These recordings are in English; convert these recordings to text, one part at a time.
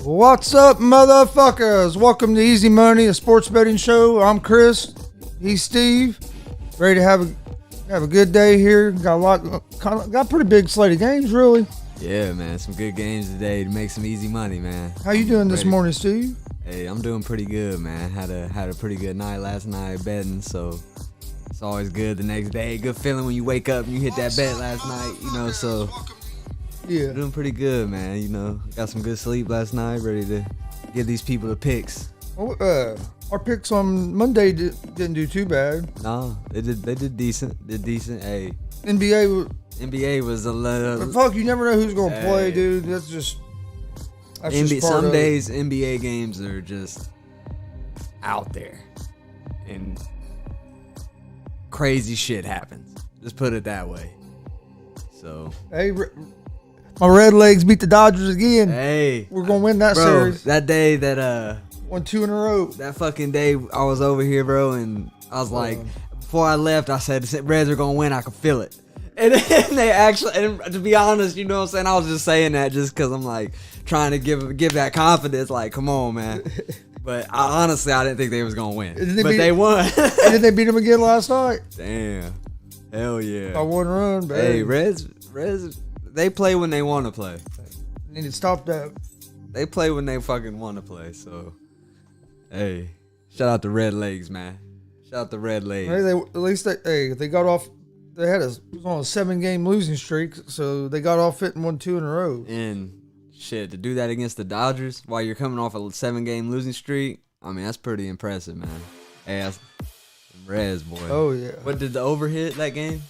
What's up, motherfuckers? Welcome to Easy Money, a sports betting show. I'm Chris. He's Steve. Ready to have a good day here. Got a pretty big slate of games, really. Yeah, man. Some good games today to make some easy money, man. How you doing this morning, Steve? Hey, I'm doing pretty good, man. Had a pretty good night last night betting, so it's always good the next day. Good feeling when you wake up and you hit that bet last night, so yeah, doing pretty good, man. Got some good sleep last night. Ready to give these people the picks. Our picks on Monday didn't do too bad. No, they did decent. Hey, NBA was a little. But fuck, you never know who's gonna play, dude. That's just some days NBA games are just out there, and crazy shit happens. Just put it that way. So hey, my Red Legs beat the Dodgers again. Hey, we're gonna win that bro, series. That day that won 2 in a row. That fucking day I was over here, bro, and I was like, before I left, I said Reds are gonna win. I could feel it. And then they actually, and to be honest, you know what I'm saying? I was just saying that just because I'm like trying to give that confidence. Like, come on, man. But honestly, I didn't think they was gonna win. But they won. And then they beat them again last night. Damn. Hell yeah. By 1 run, baby. Hey, Reds, they play when they want to play. Need to stop that. They play when they fucking want to play. So, hey, shout out to Red Legs, man. Shout out to Red Legs. Hey, at least they got off. They was on a 7-game losing streak, so they got off it and won 2 in a row. And shit, to do that against the Dodgers while you're coming off a 7-game losing streak, I mean, that's pretty impressive, man. Hey, that's Reds, boy. Oh yeah. What did the over hit that game?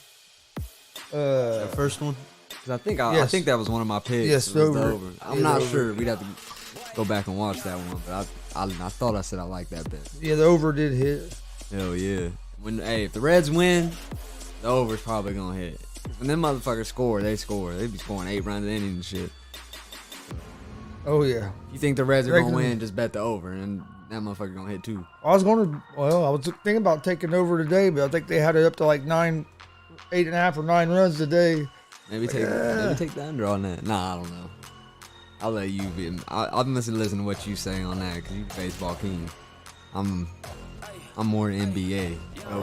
The first one. 'Cause I think that was one of my picks. Yes, the over. I'm not sure. We'd have to go back and watch that one, but I thought I said I liked that bet. Yeah, the over did hit. Hell yeah. If the Reds win, the over's probably gonna hit. When them motherfuckers score, they score. They be scoring 8 runs in and shit. Oh yeah. You think the Reds are gonna win? Just bet the over, and that motherfucker gonna hit too. I was thinking about taking over today, but I think they had it up to like 8.5 or 9 runs today. Maybe take the under on that. Nah, I don't know. I'll let you be. I'll listen to what you say on that because you baseball king. I'm more NBA.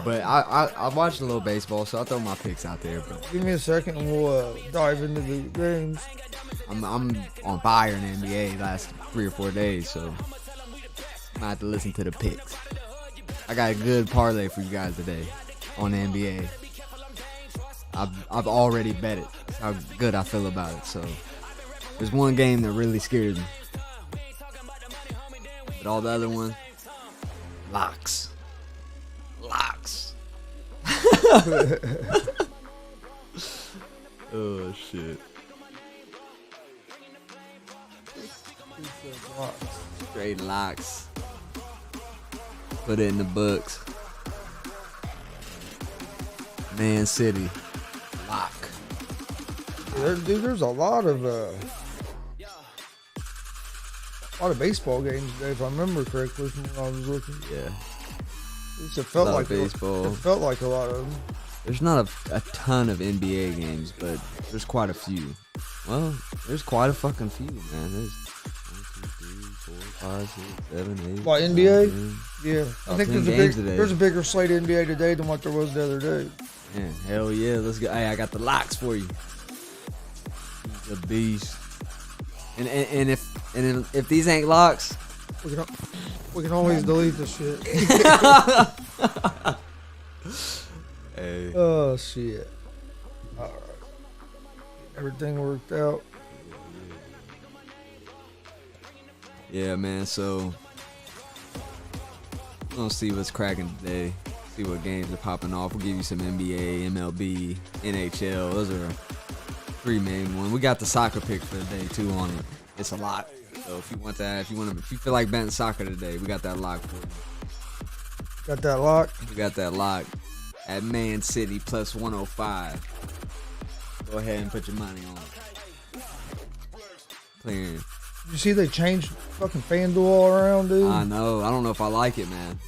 But I watched a little baseball, so I'll throw my picks out there. But give me a second and we'll dive into the games. I'm on fire in the NBA last 3 or 4 days, so I have to listen to the picks. I got a good parlay for you guys today on the NBA. I've already bet it. That's how good I feel about it. So there's one game that really scares me, but all the other ones, locks. Oh shit. Straight locks. Put it in the books. Man City. Lock. Dude, there's a lot of baseball games today, if I remember correctly from when I was looking. Yeah. It felt like baseball. It felt like a lot of them. There's not a ton of NBA games, but there's quite a few. Well, there's quite a fucking few, man. There's 1, 2, 3, 4, 5, 6, 7, 8. Like NBA? 10. Yeah. I think there's a bigger slate of NBA today than what there was the other day. Man, hell yeah. Let's go. Hey, I got the locks for you. The beast. And if these ain't locks, we can always delete this shit. Hey. Oh shit. Alright. Everything worked out. Yeah, man, so we're gonna see what's cracking today. See what games are popping off. We'll give you some NBA, MLB, NHL. Those are 3 main ones. We got the soccer pick for the day too on it. It's a lot. So if you want that, if you feel like betting soccer today, we got that lock for you. Got that lock? We got that lock at Man City plus 105. Go ahead and put your money on it. Clearing. You see they changed fucking FanDuel all around, dude? I know. I don't know if I like it, man.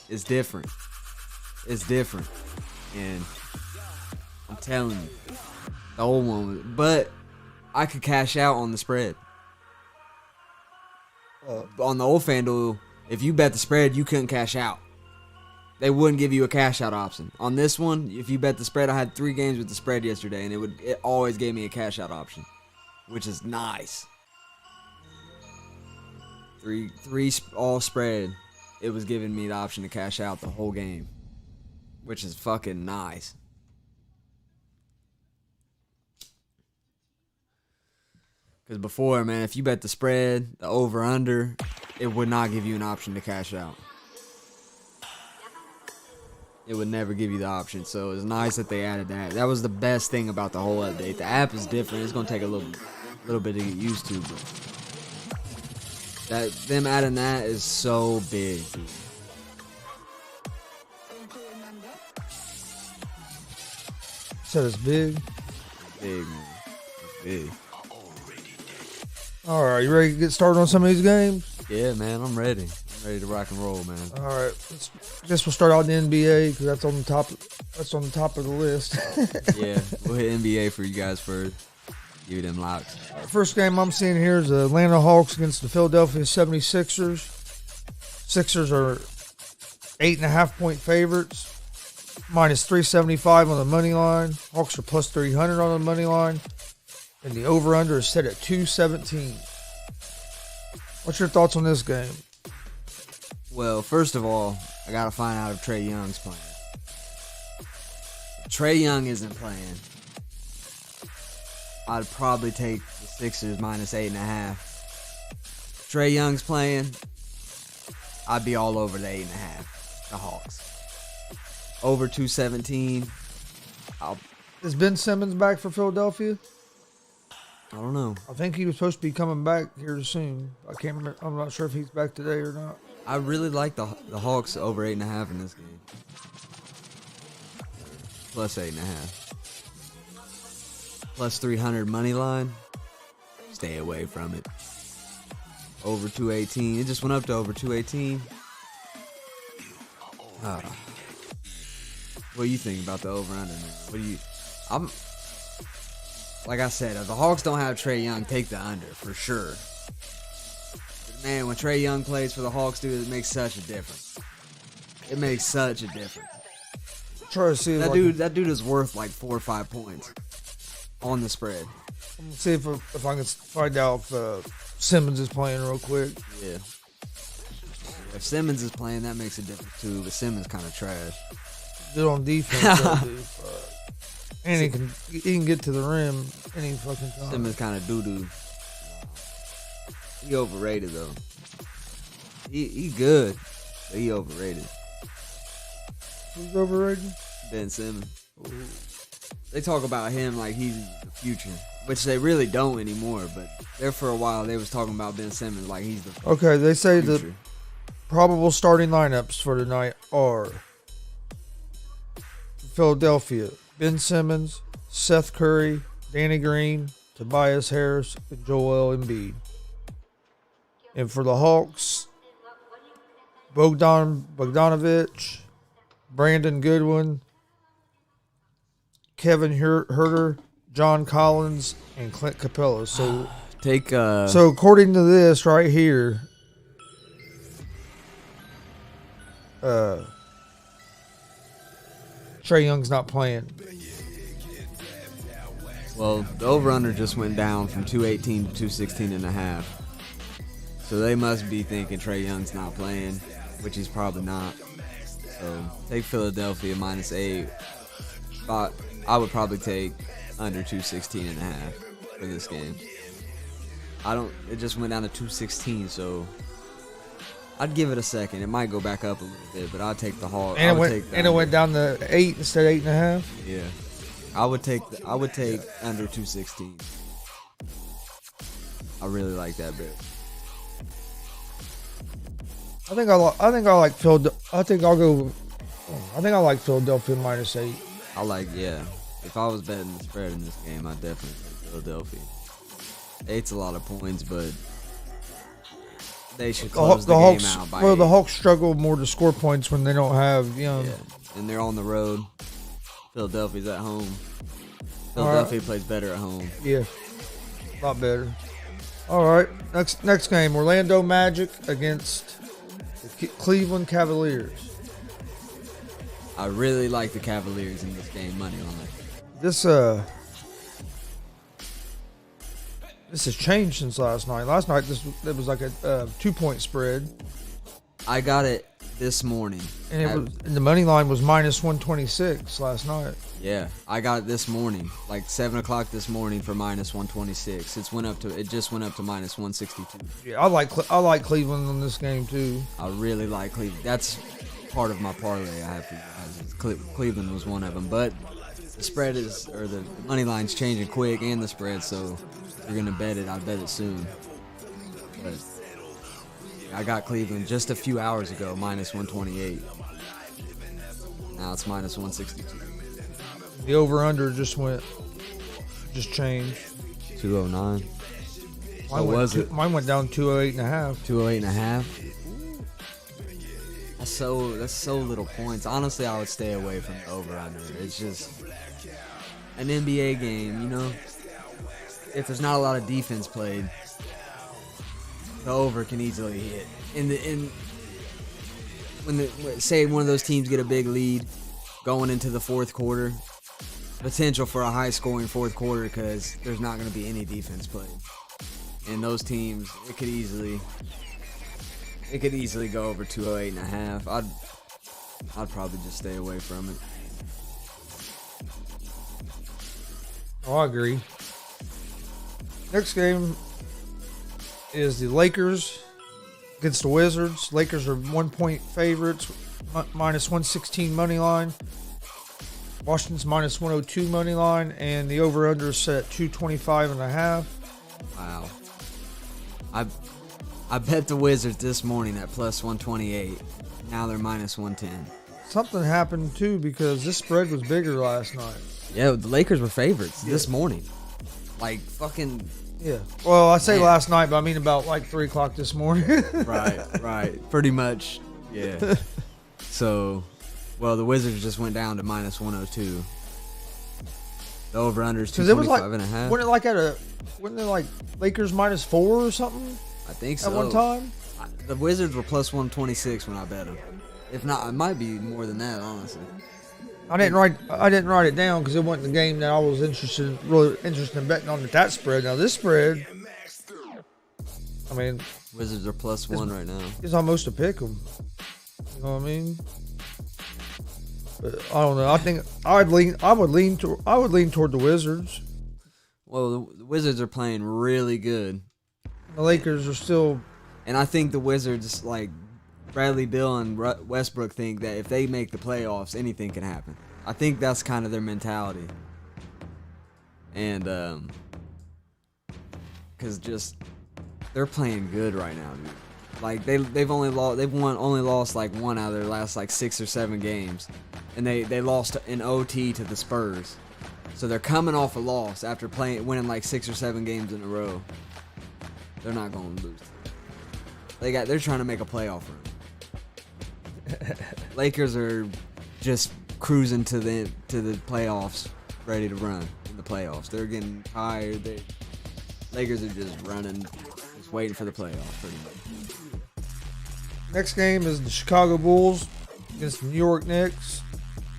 It's different. It's different. And I'm telling you, the old one, but I could cash out on the spread. On the old FanDuel, if you bet the spread, you couldn't cash out. They wouldn't give you a cash out option. On this one, if you bet the spread, I had 3 games with the spread yesterday, and it always gave me a cash out option, which is nice. 3 all spread. It was giving me the option to cash out the whole game, which is fucking nice. Because before, man, if you bet the spread, the over-under, it would not give you an option to cash out. It would never give you the option. So it's nice that they added that. That was the best thing about the whole update. The app is different. It's going to take a little bit to get used to. But them adding that is so big, dude. Said it's big? It's big, man. It's big. All right, you ready to get started on some of these games? Yeah, man, I'm ready. I'm ready to rock and roll, man. All right, I guess we'll start out in the NBA because that's on the top. That's on the top of the list. Yeah, we'll hit NBA for you guys first. Give you them locks. First game I'm seeing here is the Atlanta Hawks against the Philadelphia 76ers. Sixers are 8.5-point favorites. Minus 375 on the money line. Hawks are plus 300 on the money line. And the over-under is set at 217. What's your thoughts on this game? Well, first of all, I got to find out if Trae Young's playing. If Trae Young isn't playing, I'd probably take the Sixers minus 8.5. If Trae Young's playing, I'd be all over the 8.5. The Hawks. Over 217. Is Ben Simmons back for Philadelphia? I don't know. I think he was supposed to be coming back here soon. I can't remember. I'm not sure if he's back today or not. I really like the Hawks over 8.5 in this game. Plus 8.5. Plus 300 money line. Stay away from it. Over 218. It just went up to over 218. What do you think about the over-under, man? Like I said, if the Hawks don't have Trae Young, take the under for sure. But man, when Trae Young plays for the Hawks, dude, it makes such a difference. It makes such a difference. Try to see that dude is worth like 4 or 5 points on the spread. I'm gonna see if I can find out if Simmons is playing real quick. Yeah. If Simmons is playing, that makes a difference too. But Simmons kind of trash. Good on defense, though, dude. And he can get to the rim any fucking time. Simmons kind of doo-doo. He overrated, though. He good, but he overrated. Who's overrated? Ben Simmons. Ooh. They talk about him like he's the future, which they really don't anymore, but there for a while they was talking about Ben Simmons like he's the future. Okay, they say the probable starting lineups for tonight are Philadelphia, Ben Simmons, Seth Curry, Danny Green, Tobias Harris, and Joel Embiid. And for the Hawks, Bogdanovich, Brandon Goodwin, Kevin Herter, John Collins, and Clint Capella. So So according to this right here, Trae Young's not playing. Well, the over-under just went down from 218 to 216.5. So they must be thinking Trae Young's not playing, which he's probably not. So take Philadelphia -8. But I would probably take under 216.5 for this game. It just went down to 216, so I'd give it a second. It might go back up a little bit, but I'd take the Hawks. And it went down to 8 instead of 8.5. Yeah, I would take under 216. I really like that bet. I think I like Philadelphia -8. If I was betting the spread in this game, I'd definitely take Philadelphia. 8's a lot of points, but they should close the game out by 8. The Hawks struggle more to score points when they don't have, and they're on the road. Philadelphia's at home. Philadelphia plays better at home. Yeah, a lot better. All right, next game, Orlando Magic against the Cleveland Cavaliers. I really like the Cavaliers in this game, money line. This has changed since last night. Last night it was like a 2-point spread. I got it this morning, and the money line was -126 last night. Yeah, I got it this morning, like 7 o'clock this morning for -126. It just went up to -162. Yeah, I like Cleveland in this game too. I really like Cleveland. That's part of my parlay I have for you guys. Cleveland was one of them, but the spread the money line's changing quick, and the spread. So if you're gonna bet it, I'd bet it soon. But I got Cleveland just a few hours ago, -128. Now it's -162. The over/under just changed. 209. Mine went down 208.5. 208.5. That's so little points. Honestly, I would stay away from the over/under. It's just an NBA game, If there's not a lot of defense played, the over can easily hit. Say one of those teams get a big lead going into the fourth quarter, potential for a high-scoring fourth quarter because there's not going to be any defense played. And those teams, it could easily go over 208.5. I'd probably just stay away from it. Oh, I agree. Next game is the Lakers against the Wizards. Lakers are 1-point favorites, -116 money line. Washington's -102 money line, and the over/under is set at 225.5. Wow. I bet the Wizards this morning at +128. Now they're -110. Something happened too because this spread was bigger last night. Yeah, the Lakers were favorites this morning. Like fucking. Yeah. Well, I say last night, but I mean about like 3 o'clock this morning. Right. Pretty much. Yeah. So, the Wizards just went down to -102. The over/under is 225.5. Wasn't it like Lakers -4 or something? I think so. At one time? The Wizards were +126 when I bet them. If not, it might be more than that, honestly. I didn't write it down because it wasn't the game that I was really interested in betting on at that spread. Now this spread, I mean, Wizards are +1 right now. It's almost a pick 'em. You know what I mean? But I don't know. I think I would lean toward the Wizards. Well, the Wizards are playing really good. The Lakers are still, and I think the Wizards, like Bradley Beal and Westbrook, think that if they make the playoffs, anything can happen. I think that's kind of their mentality. And because they're playing good right now, dude. Like they've only lost like one out of their last like 6 or 7 games, and they lost in OT to the Spurs. So they're coming off a loss after winning like 6 or 7 games in a row. They're not going to lose. They're trying to make a playoff run. Lakers are just cruising to the playoffs, ready to run in the playoffs. They're getting tired. Lakers are just running, just waiting for the playoffs pretty much. Next game is the Chicago Bulls against the New York Knicks.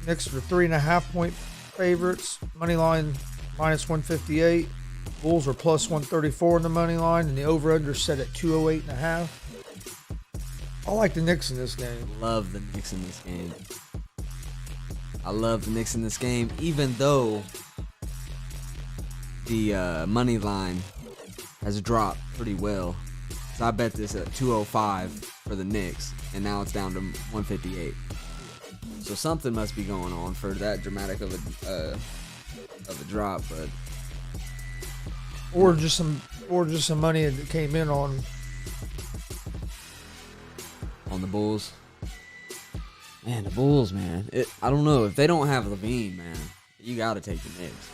Knicks are 3.5-point favorites. Money line minus 158. Bulls are plus 134 in the money line, and the over/under set at 208.5. I like the Knicks in this game. Love the Knicks in this game. I love the Knicks in this game, even though the money line has dropped pretty well. So I bet this at 205 for the Knicks, and now it's down to 158. So something must be going on for that dramatic of a drop, but or just some money that came in on the Bulls. Man, the Bulls, man. I don't know if they don't have Levine, man. You got to take the Knicks.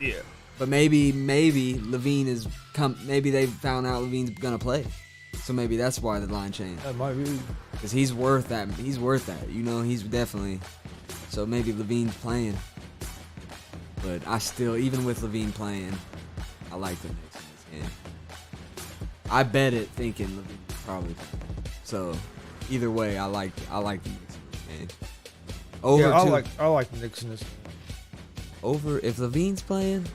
Yeah. But maybe Levine is maybe they found out Levine's gonna play, so maybe that's why the line changed. That might be because he's worth that. He's worth that. You know, he's definitely. So maybe Levine's playing, but I still, even with Levine playing, I like the Knicks in this game. I bet it thinking Levine was probably playing. So either way, I like the Knicks in this game. I like the Knicks in this game. Over if Levine's playing.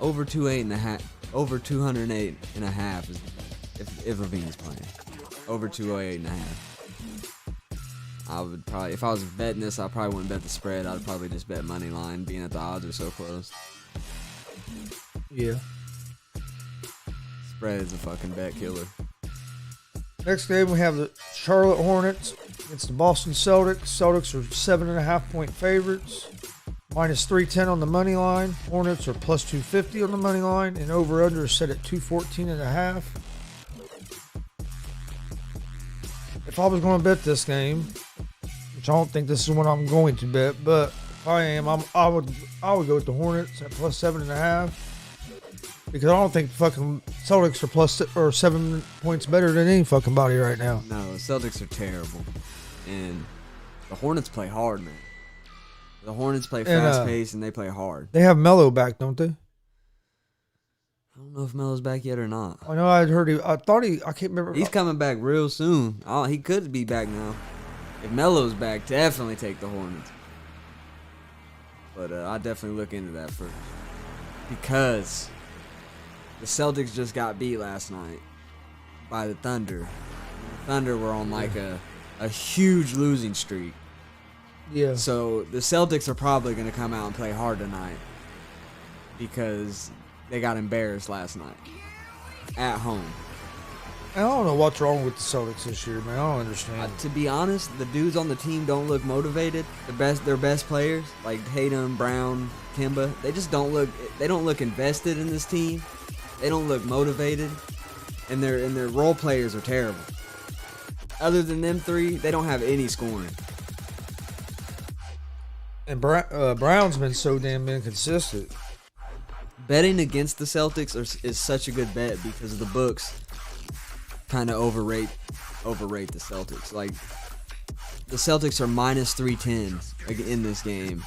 Over 208.5. Over 208.5 is if Levine's playing. Over 208.5. I would probably, if I was betting this, I probably wouldn't bet the spread. I'd probably just bet money line, being that the odds are so close. Yeah. Spread is a fucking bet killer. Next game we have the Charlotte Hornets against the Boston Celtics. Celtics are 7.5-point favorites. Minus 310 on the money line. Hornets are plus 250 on the money line, and over/under is set at 214.5. If I was going to bet this game, which I don't think this is what I'm going to bet, but if I am, I would go with the Hornets at plus 7.5, because I don't think fucking Celtics are plus or 7 points better than any fucking body right now. No, the Celtics are terrible, and the Hornets play hard, man. The Hornets play fast-paced, and they play hard. They have Melo back, don't they? I don't know if Melo's back yet or not. I know I can't remember. He's coming back real soon. He could be back now. If Melo's back, definitely take the Hornets. But I definitely look into that first. Because the Celtics just got beat last night by the Thunder. The Thunder were on like a huge losing streak. Yeah. So the Celtics are probably going to come out and play hard tonight because they got embarrassed last night at home. I don't know what's wrong with the Celtics this year, man. I don't understand. To be honest, the dudes on the team don't look motivated. Their best players, like Tatum, Brown, Kemba, they just don't look. They don't look invested in this team. They don't look motivated, and their role players are terrible. Other than them three, they don't have any scoring. And Brown's been so damn inconsistent. Betting against the Celtics is such a good bet because the books kind of overrate the Celtics. Like, the Celtics are minus 310 in this game.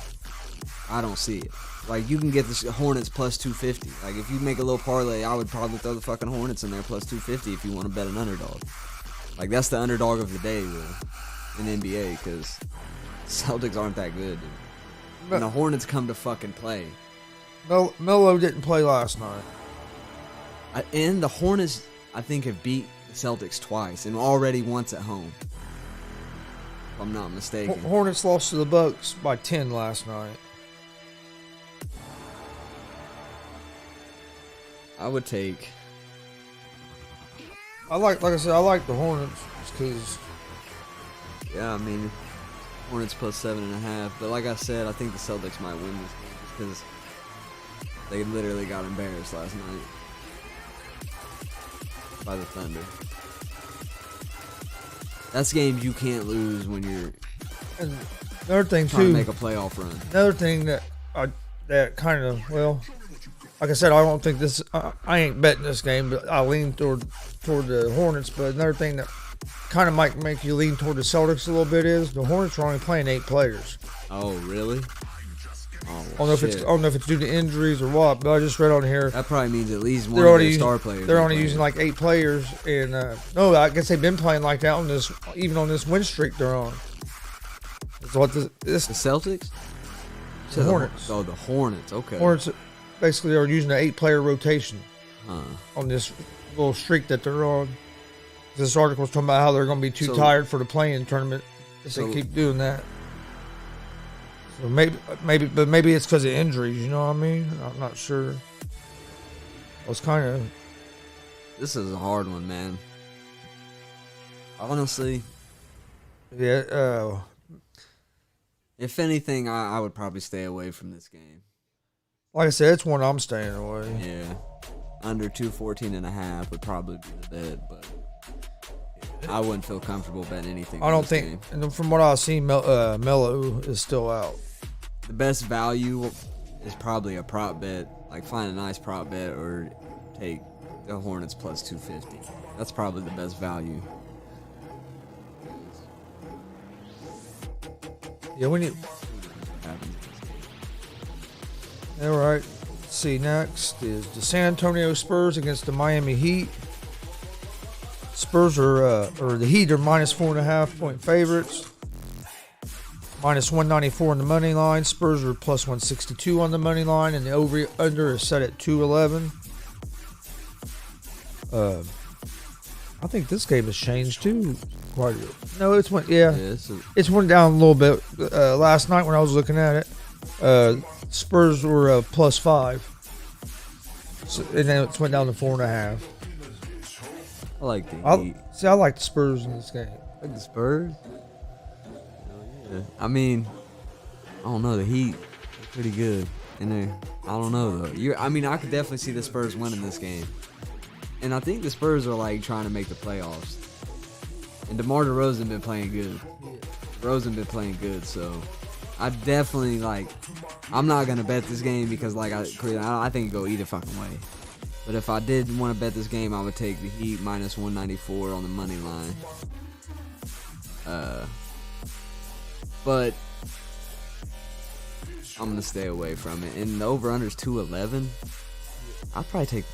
I don't see it. Like, you can get the Hornets plus 250. Like, if you make a little parlay, I would probably throw the fucking Hornets in there plus 250 if you want to bet an underdog. Like, that's the underdog of the day, really, in NBA, because Celtics aren't that good, dude. And the Hornets come to fucking play. Melo didn't play last night. And the Hornets, I think, have beat the Celtics twice, and already once at home. If I'm not mistaken. Hornets lost to the Bucks by 10 last night. I would take. Like I said, I like the Hornets because. Yeah, I mean, Hornets plus 7.5. But like I said, I think the Celtics might win this game just because they literally got embarrassed last night by the Thunder. That's games you can't lose when you're. And another thing trying too, to make a playoff run. Another thing that kind of, well, like I said, I don't think this. I ain't betting this game, but I lean toward the Hornets. But another thing that kind of might make you lean toward the Celtics a little bit is the Hornets are only playing 8 players. Oh, really? Oh, I don't know if it's due to injuries or what, but I just read on here. That probably means at least one of their star players. They're only using like 8 players, and no, I guess they've been playing like that on this, even on this win streak they're on. It's what the Celtics? The Hornets. Oh, the Hornets. Okay. Hornets basically are using an 8-player rotation on this little streak that they're on. This article's talking about how they're going to be too tired for the play-in tournament if they keep doing that. So maybe it's because of injuries. You know what I mean? I'm not sure. I was kind of. This is a hard one, man. Honestly. Yeah. If anything, I would probably stay away from this game. Like I said, it's one I'm staying away. Yeah. Under 214.5 would probably be the bet, but I wouldn't feel comfortable betting anything. I don't think, and from what I've seen, Melo is still out. The best value is probably a prop bet, like find a nice prop bet or take the Hornets plus 250. That's probably the best value. Yeah, we need. All right. Let's see. Next is the San Antonio Spurs against the Miami Heat. Spurs or the Heat are minus 4.5 point favorites. Minus 194 on the money line. Spurs are plus 162 on the money line, and the over/under is set at 211. I think this game has changed too. Quite a bit. No, it's went. It's went down a little bit. Last night when I was looking at it, Spurs were plus 5, and then it went down to 4.5. I like the Heat. I like the Spurs in this game. Like the Spurs? Yeah. I mean, I don't know. The Heat are pretty good. And I don't know, though. I could definitely see the Spurs winning this game. And I think the Spurs are, like, trying to make the playoffs. And DeMar DeRozan been playing good. DeRozan been playing good, so I definitely, like, I'm not going to bet this game because, like, I think it go either fucking way. But if I did want to bet this game, I would take the Heat minus 194 on the money line. But I'm going to stay away from it. And the over-under is 211. I'll probably take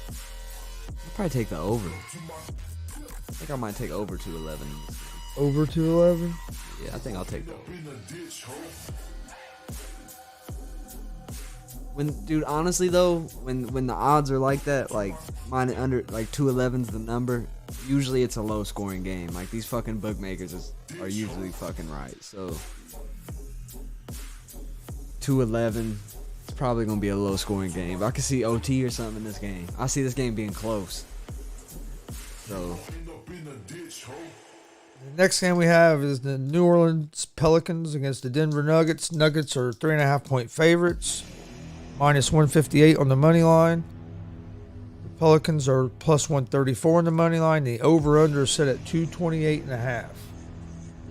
the over. I think I might take over 211. Over 211? Yeah, I think I'll take the over. Dude, honestly though, when the odds are like that, like mine under like 211's the number, usually it's a low scoring game. Like these fucking bookmakers are usually fucking right. So 211, it's probably gonna be a low scoring game. But I could see OT or something in this game. I see this game being close. So the next game we have is the New Orleans Pelicans against the Denver Nuggets. Nuggets are 3.5 point favorites. Minus 158 on the money line. The Pelicans are plus 134 on the money line. The over/under is set at 228.5.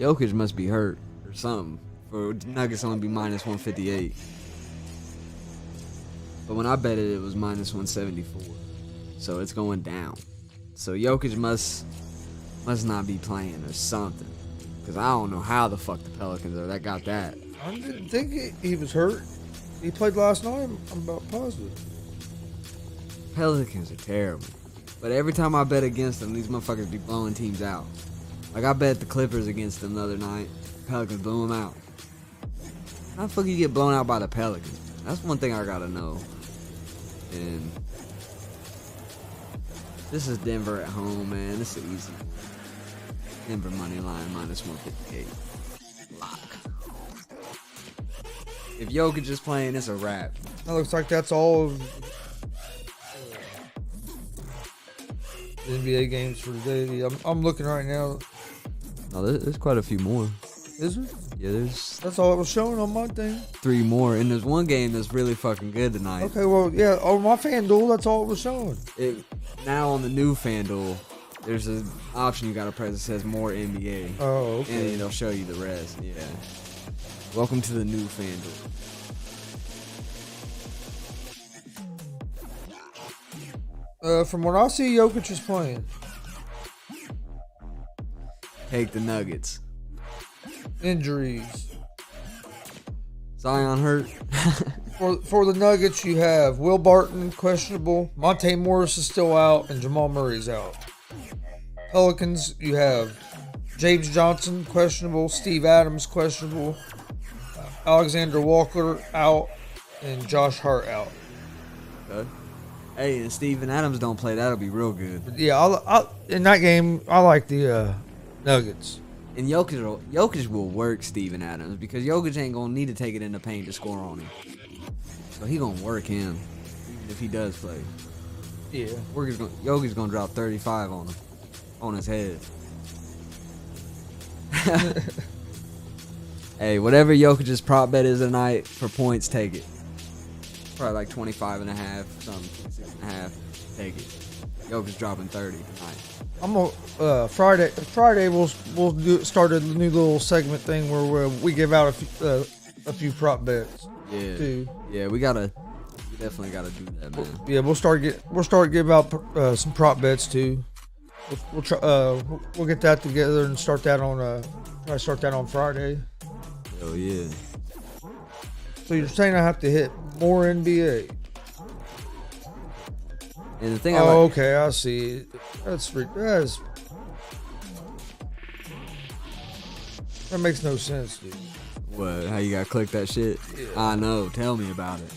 Jokic must be hurt or something for Nuggets only be minus 158. But when I bet it, it was minus 174. So it's going down. So Jokic must not be playing or something. Because I don't know how the fuck the Pelicans are that got that. I didn't think he was hurt. He played last night. I'm about positive. Pelicans are terrible. But every time I bet against them, these motherfuckers be blowing teams out. Like I bet the Clippers against them the other night. Pelicans blew them out. How the fuck you get blown out by the Pelicans? That's one thing I gotta know. And this is Denver at home, man. This is easy. Denver money line minus 158. Lock. If Jokic is playing, it's a wrap. That looks like that's all of the NBA games for today. I'm looking right now. No, there's quite a few more. Is there? Yeah, That's all it was showing on my thing. 3 more, and there's one game that's really fucking good tonight. Okay, well, yeah, on my FanDuel, that's all it was showing. Now on the new FanDuel, there's an option you gotta press that says more NBA. Oh, okay. And it'll show you the rest. Yeah. Welcome to the new FanDuel. From what I see, Jokic is playing. Take the Nuggets. Injuries. Zion hurt. For the Nuggets, you have Will Barton, questionable. Monte Morris is still out, and Jamal Murray's out. Pelicans, you have James Johnson, questionable. Steve Adams, questionable. Alexander Walker, out. And Josh Hart, out. Okay. Hey, and Steven Adams don't play. That'll be real good. But yeah, in that game, I like the Nuggets. And Jokic will work Steven Adams because Jokic ain't going to need to take it in the paint to score on him. So he going to work him even if he does play. Yeah. Jokic's going to drop 35 on him, on his head. Hey, whatever Jokic's prop bet is tonight for points, take it. Probably like 25 and a half, something, 26 and a half. Take it. Jokic's dropping 30 tonight. I'm gonna Friday we'll start a new little segment thing where we give out a few prop bets. Yeah. Too. Yeah, we definitely gotta do that, man. Yeah, we'll start give out some prop bets too. We'll try we'll get that together and start that on Friday. Oh yeah. So you're saying I have to hit more NBA? And the thing okay, I see. That makes no sense, dude. What? How you gotta click that shit? Yeah. I know. Tell me about it.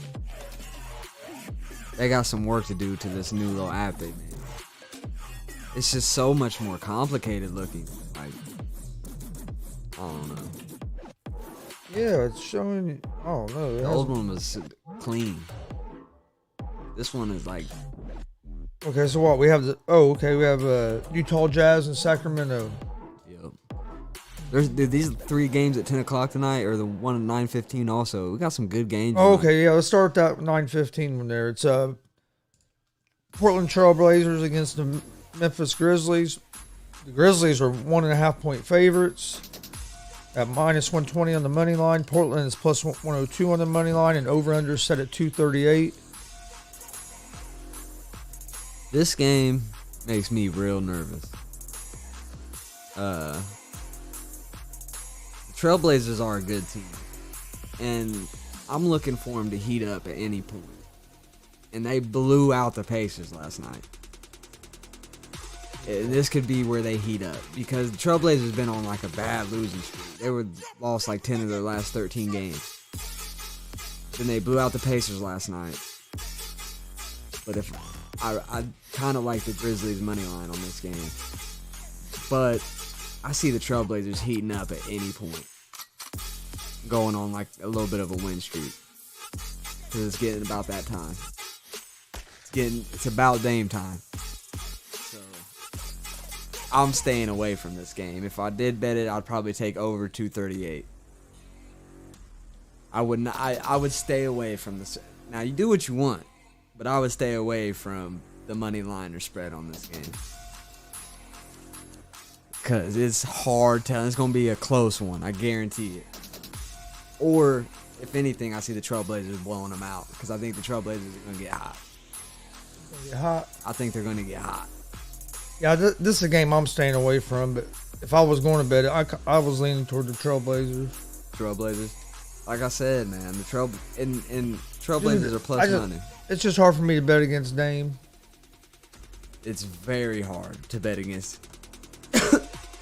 They got some work to do to this new little app they made. It's just so much more complicated looking. Like, I don't know. Yeah, it's showing. I don't know. The old one was clean. This one is like. Okay, so what we have we have Utah Jazz and Sacramento. Yep. These 3 games at 10 o'clock tonight, or the one at 9:15 also. We got some good games. Oh, okay, yeah, let's start that 9:15 one there. It's Portland Trailblazers against the Memphis Grizzlies. The Grizzlies are 1.5 point favorites at -120 on the money line. Portland is plus 102 on the money line, and over/under set at 238. This game makes me real nervous. The Trailblazers are a good team, and I'm looking for them to heat up at any point. And they blew out the Pacers last night. And this could be where they heat up because the Trailblazers been on like a bad losing streak. They lost like 10 of their last 13 games. Then they blew out the Pacers last night. But if I kind of like the Grizzlies money line on this game, but I see the Trailblazers heating up at any point, going on like a little bit of a win streak because it's getting about that time. It's about Dame time. So I'm staying away from this game. If I did bet it, I'd probably take over 238. I would not. I would stay away from this. Now you do what you want, but I would stay away from the money line or spread on this game because it's hard telling. It's gonna be a close one. I guarantee it. Or if anything, I see the Trailblazers blowing them out because I think the Trailblazers are gonna get hot. I think they're gonna get hot. Yeah, this is a game I'm staying away from. But if I was going to bet it, I was leaning toward the Trailblazers. Like I said, man, the Trailblazers are plus money. It's just hard for me to bet against Dame. It's very hard to bet against.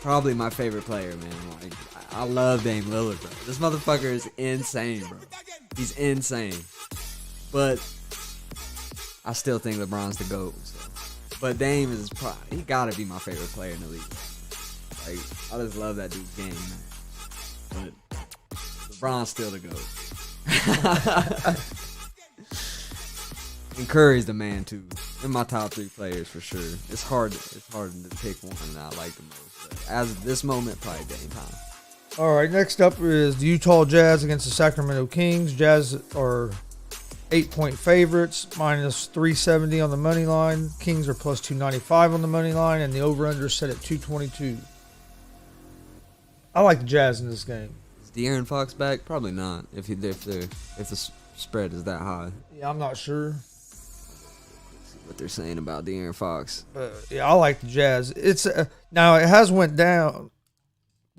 Probably my favorite player, man. Like, I love Dame Lillard, bro. This motherfucker is insane, bro. He's insane. But I still think LeBron's the GOAT. So. But Dame is probably, he gotta be my favorite player in the league. Like, I just love that dude's game, man. But LeBron's still the GOAT. And Curry's the man too. They're my top 3 players for sure. It's hard to pick one that I like the most. But as of this moment, probably Dame time. All right, next up is the Utah Jazz against the Sacramento Kings. Jazz are 8-point favorites, minus 370 on the money line. Kings are plus 295 on the money line, and the over/under set at 222. I like the Jazz in this game. Is De'Aaron Fox back? Probably not. If the spread is that high. Yeah, I'm not sure. See what they're saying about De'Aaron Fox. Yeah, I like the Jazz. It's now it has went down.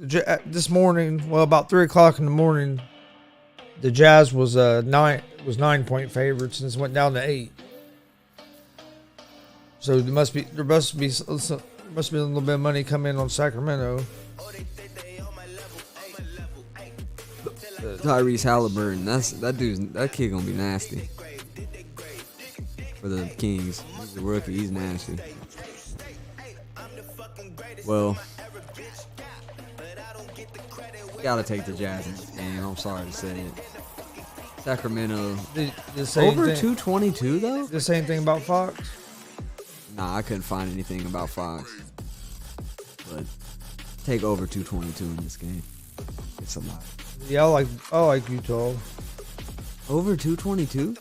this morning, well, about 3:00 in the morning, the Jazz was 9-point favorites, and it went down to 8. So there must be a little bit of money come in on Sacramento. Tyrese Halliburton, that kid gonna be nasty for the Kings. He's a rookie, he's nasty. Well, gotta take the Jazz in this game. I'm sorry to say it. Sacramento The same over thing, 222 though. the same thing about Fox. Nah, I couldn't find anything about Fox. But take over 222 in this game. It's a lot. Yeah, I like Utah. Over 222?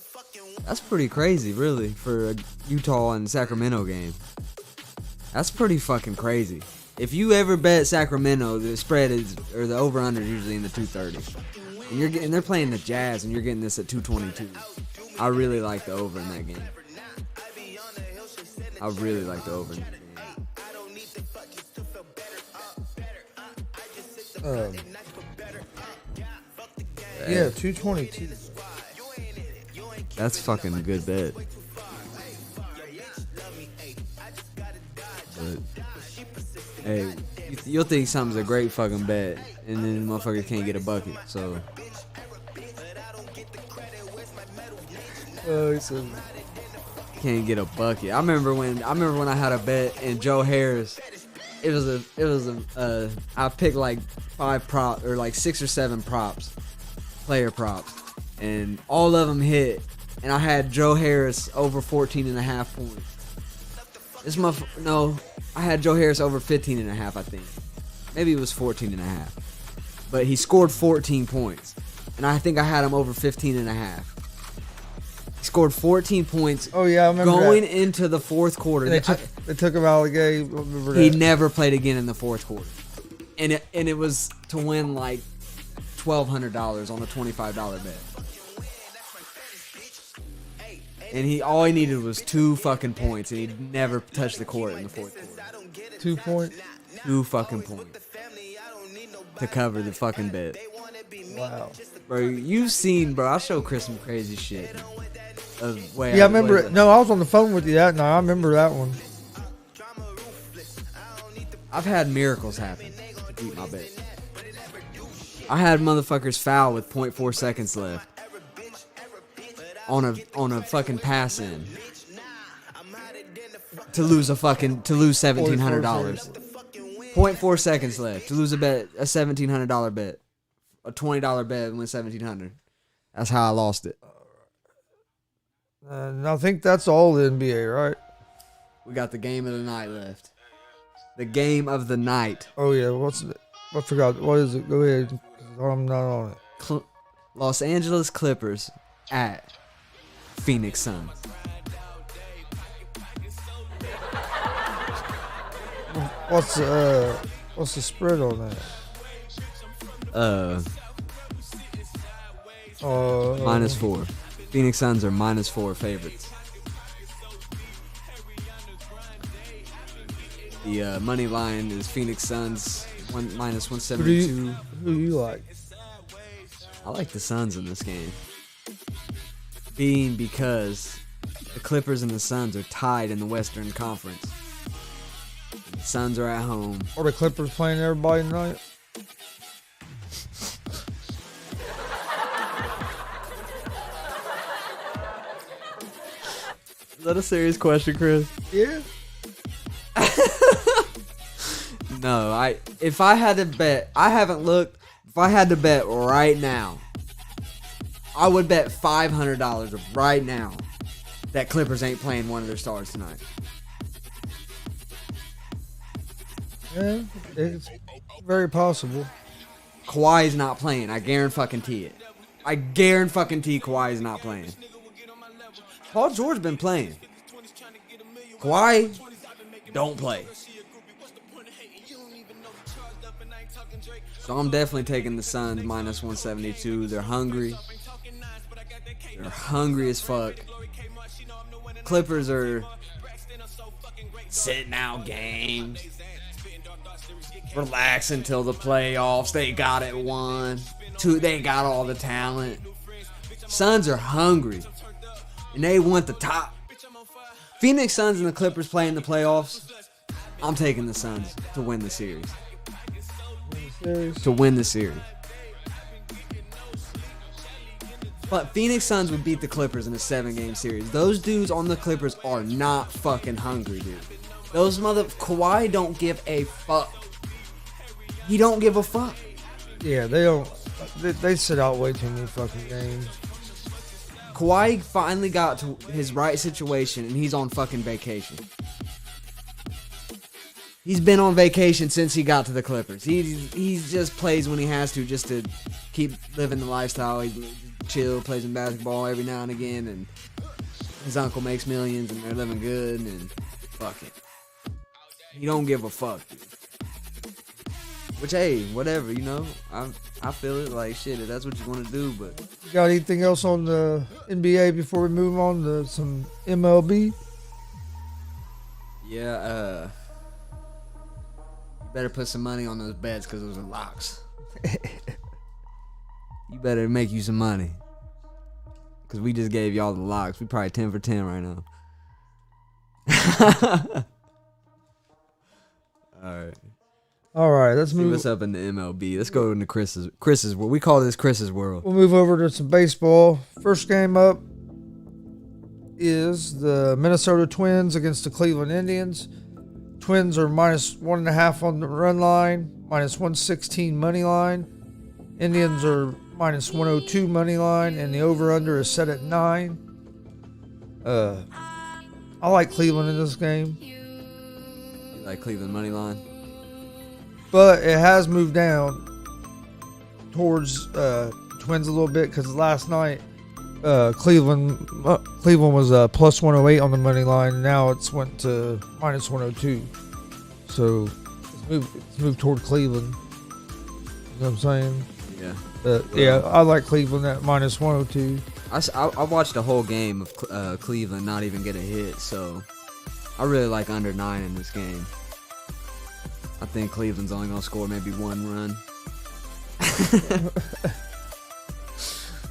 That's pretty crazy, really, for a Utah and Sacramento game. That's pretty fucking crazy. If you ever bet Sacramento, the spread is, or the over-under is usually in the 230. And they're playing the Jazz, and you're getting this at 222. I really like the over in that game. I really like the over in that game. Yeah, 222. That's fucking a good bet. But, hey, you'll think something's a great fucking bet, and then motherfuckers can't get a bucket. So, can't get a bucket. I remember when I had a bet and Joe Harris. I picked like 5 props or like 6 or 7 props, player props, and all of them hit. And I had Joe Harris over 14.5 points. No, I had Joe Harris over 15.5. I think maybe it was 14.5, but he scored 14 points, and I think I had him over 15.5. He scored 14 points. Oh yeah, I remember going that. Into the fourth quarter. They took him out of the game. I remember He that. never played again in the fourth quarter, and it was to win like $1,200 on a $25 bet. And all he needed was 2 fucking points, and he never touched the court in the fourth quarter. 2 points. 2 fucking points to cover the fucking bet. Wow. Bro, you've seen, bro. I'll show Chris some crazy shit. Yeah, I remember it. No, I was on the phone with you that night. I remember that one. I've had miracles happen to beat my bet. I had motherfuckers foul with 0.4 seconds left on a fucking pass in to lose $1,700. 0.4 seconds left to lose a $1,700 bet, a $20 bet and win $1,700. That's how I lost it. And I think that's all the NBA, right? We got the game of the night left. The game of the night. Oh yeah, I forgot. What is it? Go ahead, 'cause I'm not on it. Los Angeles Clippers at Phoenix Suns. What's the spread on that? -4. Phoenix Suns are -4 favorites. The money line is Phoenix Suns -172. Who do you like? I like the Suns in this game. Because the Clippers and the Suns are tied in the Western Conference. The Suns are at home. Are the Clippers playing everybody tonight? Is that a serious question, Chris? Yeah. No, if I had to bet, I haven't looked. If I had to bet right now, I would bet $500 right now that Clippers ain't playing one of their stars tonight. Yeah, it's very possible. Kawhi's not playing. I guarantee it. I guarantee Kawhi's not playing. Paul George been playing. Kawhi don't play. So I'm definitely taking the Suns -172. They're hungry. They're hungry as fuck. Clippers are sitting out games. relax until the playoffs. They got it won. They got all the talent. Suns are hungry, and they want the top. Phoenix Suns and the Clippers play in the playoffs. I'm taking the Suns to win the series. To win the series. But Phoenix Suns would beat the Clippers in a 7-game series. Those dudes on the Clippers are not fucking hungry, dude. Those Kawhi don't give a fuck. He don't give a fuck. Yeah, they don't. They sit out way too many fucking games. Kawhi finally got to his right situation, and he's on fucking vacation. He's been on vacation since he got to the Clippers. He just plays when he has to, just to keep living the lifestyle. He chill, plays some basketball every now and again, and his uncle makes millions, and they're living good, and fuck it. He don't give a fuck, dude. Which, hey, whatever, you know. I feel it like, shit, if that's what you want to do, but... You got anything else on the NBA before we move on to some MLB? Yeah, you better put some money on those bets because those are locks. You better make you some money. Because we just gave y'all the locks. We probably 10 for 10 right now. All right, let's move. See what's up in the MLB. Let's go into Chris's world. We call this Chris's world. We'll move over to some baseball. First game up is the Minnesota Twins against the Cleveland Indians. Twins are minus 1.5 on the run line, minus 116 money line. Indians are minus 102 money line, and the over/under is set at 9. I like Cleveland in this game. You like Cleveland money line? But it has moved down towards Twins a little bit because last night Cleveland was plus 108 on the money line. Now it's went to minus 102. So it's moved toward Cleveland. You know what I'm saying? Yeah. Yeah, I like Cleveland at minus 102. I watched the whole game of Cleveland not even get a hit, so I really like under 9 in this game. I think Cleveland's only going to score maybe 1 run.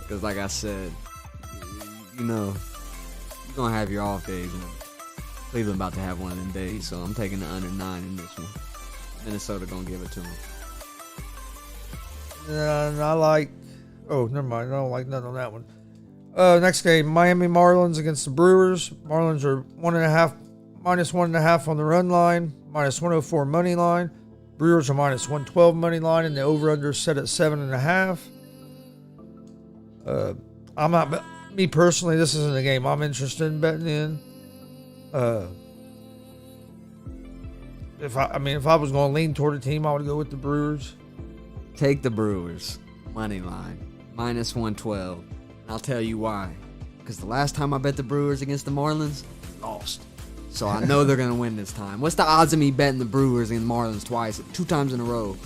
Because like I said, you know, you're going to have your off days. And Cleveland about to have one of them days, so I'm taking the under 9 in this one. Minnesota going to give it to them. And I like... Oh, never mind. I don't like nothing on that one. Next game, Miami Marlins against the Brewers. Marlins are minus 1.5 on the run line, minus 104 money line. Brewers are minus 112 money line, and the over/under is set at 7.5. I'm not. Me personally, this isn't a game I'm interested in betting in. If I was going to lean toward a team, I would go with the Brewers. Take the Brewers money line, minus 112. And I'll tell you why. Because the last time I bet the Brewers against the Marlins, lost. So I know they're going to win this time. What's the odds of me betting the Brewers and Marlins twice, 2 times in a row?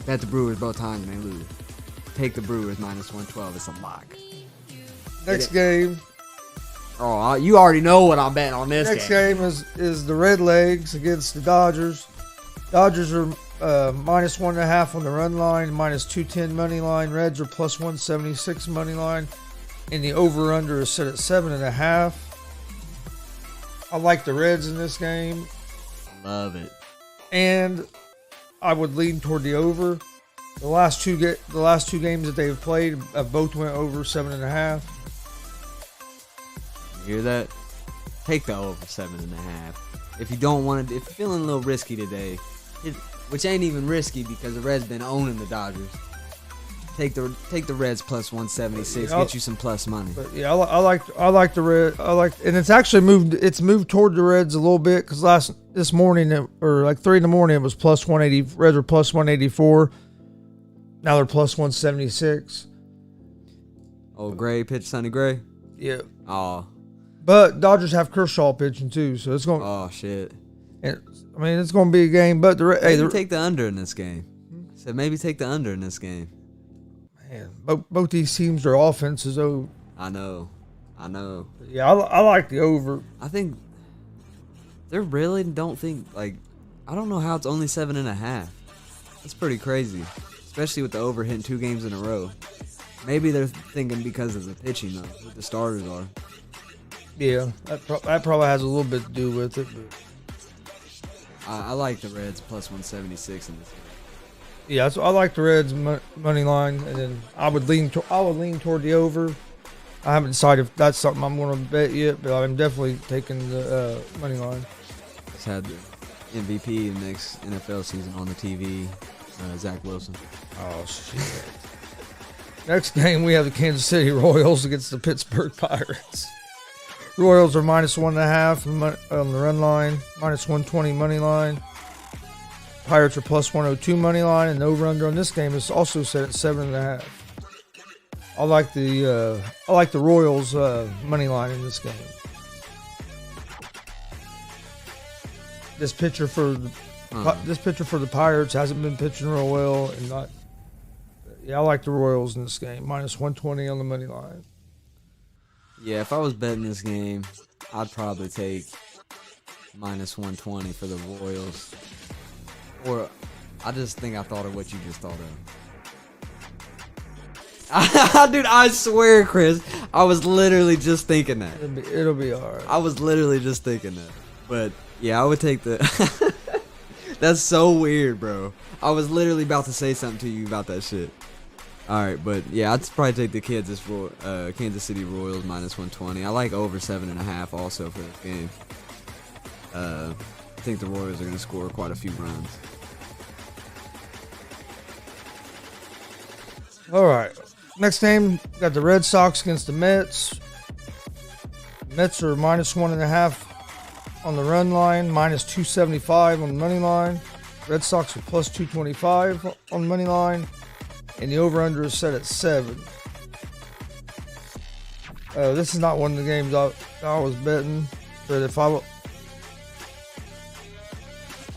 Bet the Brewers both times and they lose. Take the Brewers minus 112. It's a lock. Next game. Oh, you already know what I'm betting on this game. Next game is the Red Legs against the Dodgers. Dodgers are minus 1.5 on the run line, minus 210 money line. Reds are plus 176 money line. And the over/under is set at 7.5. I like the Reds in this game. Love it. And I would lean toward the over. The last two games that they've played both went over 7.5. You hear that? Take the over 7.5. If you don't want to, if you're feeling a little risky today, which ain't even risky because the Reds been owning the Dodgers. Take the Reds plus 176. Get you some plus money. But yeah, I like the Red. And it's actually moved. It's moved toward the Reds a little bit because this morning or like 3 a.m. it was plus 180. Reds were plus 184. Now they're plus 176. Oh, Gray pitch, Sonny Gray. Yeah. Oh. But Dodgers have Kershaw pitching too, so it's going. Oh shit. It's going to be a game. But take the under in this game. So maybe take the under in this game. Man, both these teams, their offenses, though. I know. Yeah, I like the over. I think they really don't think, like, I don't know how it's only 7.5. That's pretty crazy, especially with the over hitting 2 games in a row. Maybe they're thinking because of the pitching, though, what the starters are. Yeah, that probably has a little bit to do with it. But I like the Reds plus 176 in this game. yeah, I like the Reds money line, and then I would lean toward the over. I haven't decided if that's something I'm going to bet yet, but I'm definitely taking the money line. Just had the MVP in the next NFL season on the TV, Zach Wilson. Oh, shit. Next game, we have the Kansas City Royals against the Pittsburgh Pirates. Royals are minus 1.5 on the run line, minus 120 money line. Pirates are plus 102 money line, and the over/under on this game is also set at 7.5. I like the Royals money line in this game. This pitcher for the Pirates hasn't been pitching real well, and I like the Royals in this game. Minus 120 on the money line. Yeah, if I was betting this game, I'd probably take minus 120 for the Royals. Or I just think I thought of what you just thought of. Dude, I swear, Chris, I was literally just thinking that. It'll be all right. I was literally just thinking that. But yeah, I would take the. That's so weird, bro. I was literally about to say something to you about that shit. All right, but yeah, I'd probably take the Kansas City Royals minus 120. I like over 7.5 also for this game. I think the Royals are going to score quite a few runs. All right. Next game, got the Red Sox against the Mets. Mets are minus 1.5 on the run line, minus 275 on the money line. Red Sox are plus 225 on the money line, and the over/under is set at 7. This is not one of the games I was betting, but if I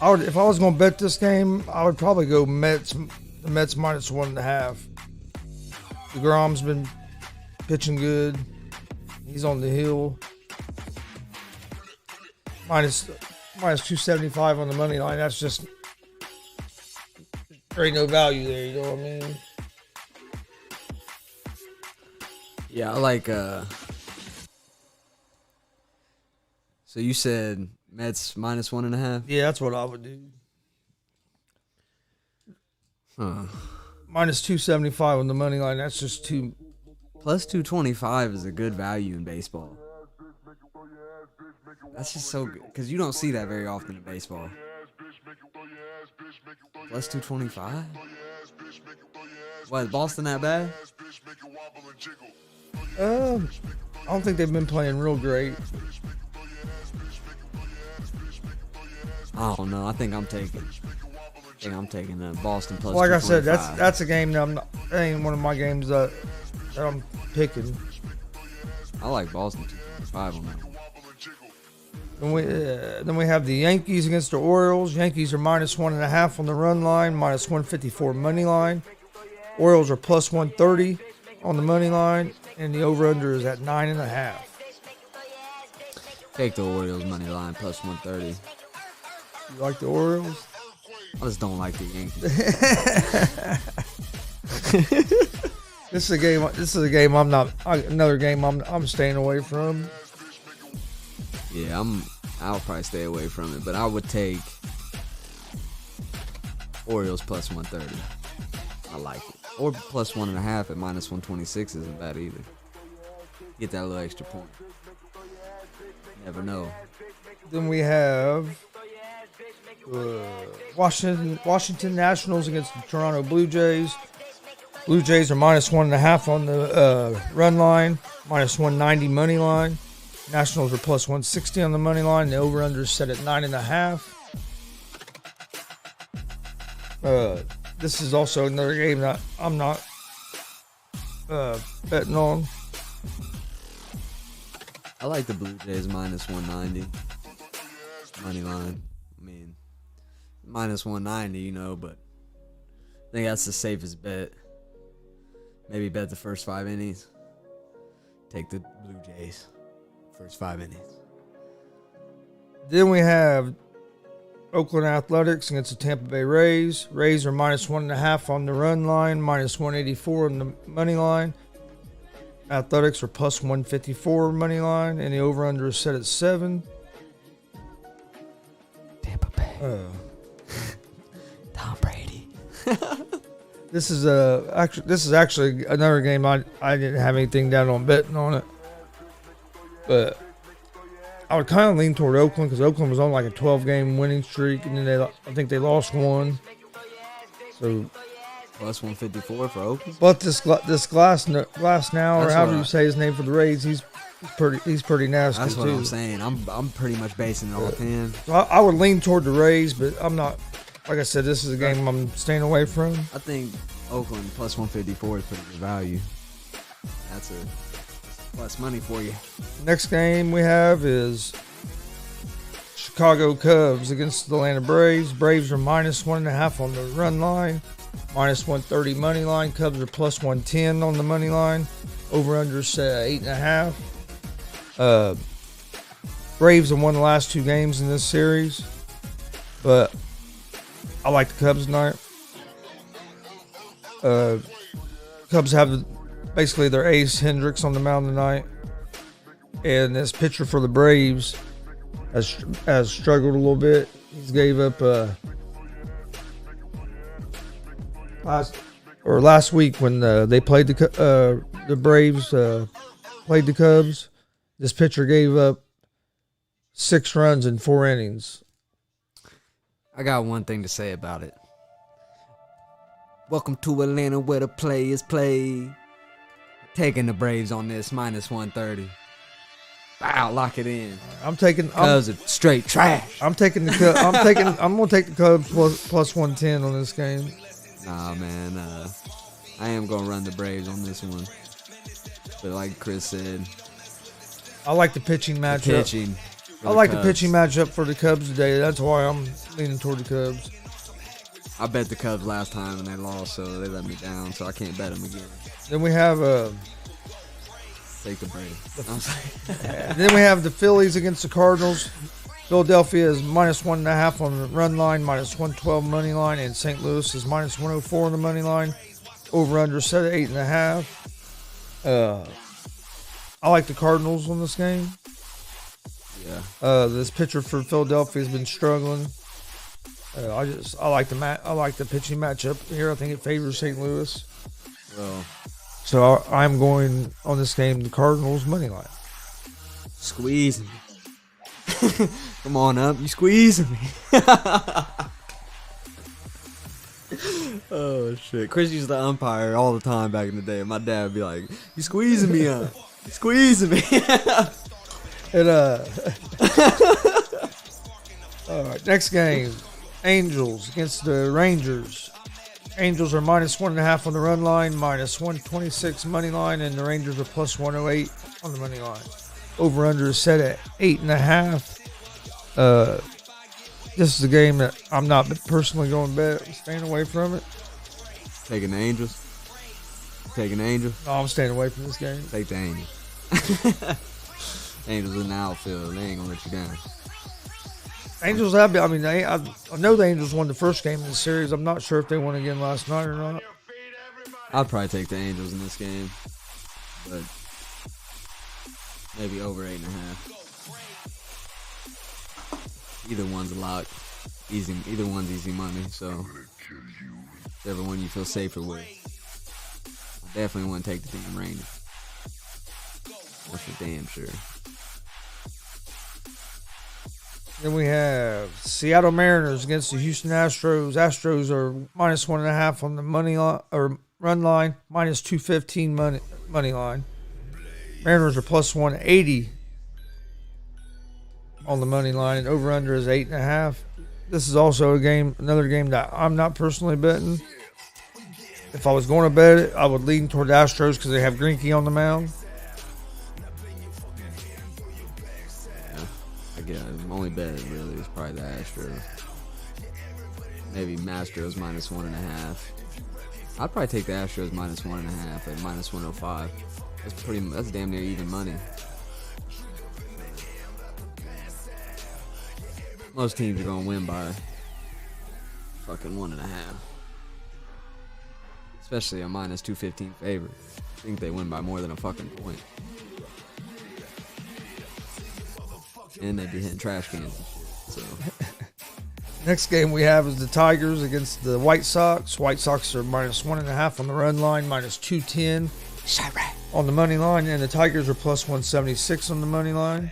was going to bet this game, I would probably go Mets. The Mets minus 1.5. DeGrom's been pitching good. He's on the hill. Minus 275 on the money line. That's just there ain't no value there. You know what I mean? Yeah, I like. So you said Mets minus 1.5? Yeah, that's what I would do. Huh. Minus 275 on the money line. That's just too. Plus 225 is a good value in baseball. That's just so good because you don't see that very often in baseball. Plus 225? What, is Boston that bad? I don't think they've been playing real great. I don't know. I think I'm taking Boston plus. Like I said, that's a game that that ain't one of my games that I'm picking. I like Boston 225 on that. Then we have the Yankees against the Orioles. Yankees are minus 1.5 on the run line, minus 154 money line. Orioles are plus 130 on the money line, and the over/under is at 9.5. Take the Orioles money line plus 130. You like the Orioles? I just don't like the Yankees. This is a game another game I'm staying away from. Yeah, I'll probably stay away from it, but I would take Orioles plus 130. I like it. Or plus 1.5 at minus 126 isn't bad either. Get that little extra point. Never know. Then we have Washington Nationals against the Toronto Blue Jays. Blue Jays are minus 1.5 on the run line, minus 190 money line. Nationals are plus 160 on the money line. The over/under is set at 9.5. This is also another game that I'm not betting on. I like the Blue Jays minus 190 money line. I mean, minus 190, but I think that's the safest bet. Maybe bet the first 5 innings. Take the Blue Jays first 5 innings. Then we have Oakland Athletics against the Tampa Bay Rays. Rays are minus 1.5 on the run line, minus 184 on the money line. Athletics are plus 154 money line, and the over/under is set at 7. Tampa Bay. Tom Brady. This is actually another game I didn't have anything down on betting on it, but I would kind of lean toward Oakland because Oakland was on like a 12-game winning streak, and then I think they lost one. So Plus 154 for Oakland. but this glass now, or That's however what you say his name for the Rays, he's pretty nasty That's what too. I'm saying. I'm pretty much basing it off him. So I would lean toward the Rays, but I'm not. Like I said, this is a game I'm staying away from. I think Oakland plus 154 is pretty good value. That's a plus money for you. Next game we have is Chicago Cubs against the Atlanta Braves. Braves are minus 1.5 on the run line, minus 130 money line. Cubs are plus 110 on the money line. Over/under set 8.5. Braves have won the last 2 games in this series, but I like the Cubs tonight. Cubs have basically their ace Hendricks on the mound tonight, and this pitcher for the Braves has struggled a little bit. He's gave up last week when they played the Braves played the Cubs. This pitcher gave up 6 runs in 4 innings. I got one thing to say about it. Welcome to Atlanta where the players play. Taking the Braves on this minus 130. Wow, lock it in. I'm taking Cubs are straight trash. I'm taking the Cubs. I'm gonna take the Cubs plus 110 on this game. Nah, man. I am gonna run the Braves on this one. But like Chris said, I like the pitching matchup. I like the pitching matchup for the Cubs today. That's why I'm leaning toward the Cubs. I bet the Cubs last time and they lost, so they let me down, so I can't bet them again. Then we have Take the Braves. then we have the Phillies against the Cardinals. Philadelphia is minus 1.5 on the run line, minus 112 money line, and St. Louis is minus 104 on the money line. Over/under set at 8.5. I like the Cardinals on this game. Yeah. This pitcher for Philadelphia has been struggling. I like the pitching matchup here. I think it favors St. Louis. Well, So I'm going on this game the Cardinals money line. squeeze me. Come on up, you squeezing me. Oh shit! Chris used to umpire all the time back in the day. My dad would be like, "You squeezing me up? You squeezing me?" And all right, next game, Angels against the Rangers. Angels are minus 1.5 on the run line, minus 126 money line, and the Rangers are plus 108 on the money line. Over/under is set at 8.5. This is a game that I'm not personally going to bet. I'm staying away from it. Taking the Angels. Taking the Angels. No, I'm staying away from this game. Take the Angels. Angels in the outfield. They ain't gonna let you down. Angels have. I mean, I know the Angels won the first game in the series. I'm not sure if they won again last night or not. I'd probably take the Angels in this game, but maybe over 8.5. Either one's a lot easy. Either one's easy money. So whichever one you feel safer with. I definitely want to take the damn Rangers. That's for damn sure. Then we have Seattle Mariners against the Houston Astros. Astros are minus 1.5 on the money line or run line, minus 215 money line. Mariners are plus 180 on the money line, and over/under is 8.5. This is also another game that I'm not personally betting. If I was going to bet it, I would lean toward the Astros because they have Greinke on the mound. Yeah, my only bet really is probably the Astros. Maybe Astros minus 1.5. I'd probably take the Astros minus 1.5 at minus 105. That's damn near even money. most teams are gonna win by fucking 1.5. Especially a minus 215 favorite. I think they win by more than a fucking point. And they'd be hitting trash cans and shit. So Next game we have is the Tigers against the White Sox. White Sox are minus 1.5 on the run line, minus 210 on the money line, and the Tigers are plus 176 on the money line.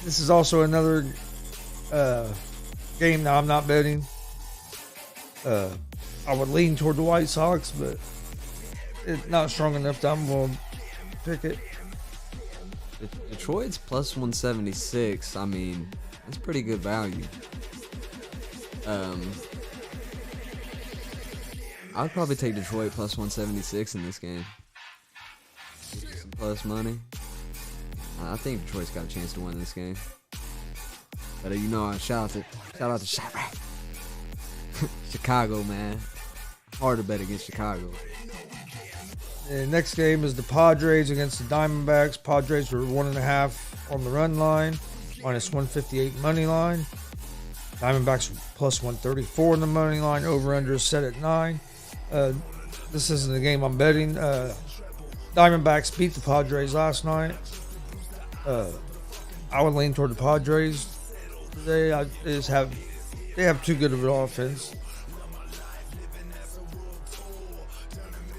This is also another game that I'm not betting. I would lean toward the White Sox, but it's not strong enough that I'm going to pick it. Detroit's plus 176. I mean, that's pretty good value. I'd probably take Detroit plus 176 in this game. Some plus money. I think Detroit's got a chance to win this game. But shout out to Chirac. Chicago, man. Hard to bet against Chicago. The next game is the Padres against the Diamondbacks. Padres are 1.5 on the run line, minus 158 money line. Diamondbacks plus 134 on the money line. Over under is set at 9. This isn't the game I'm betting. Diamondbacks beat the Padres last night. I would lean toward the Padres today. They have too good of an offense.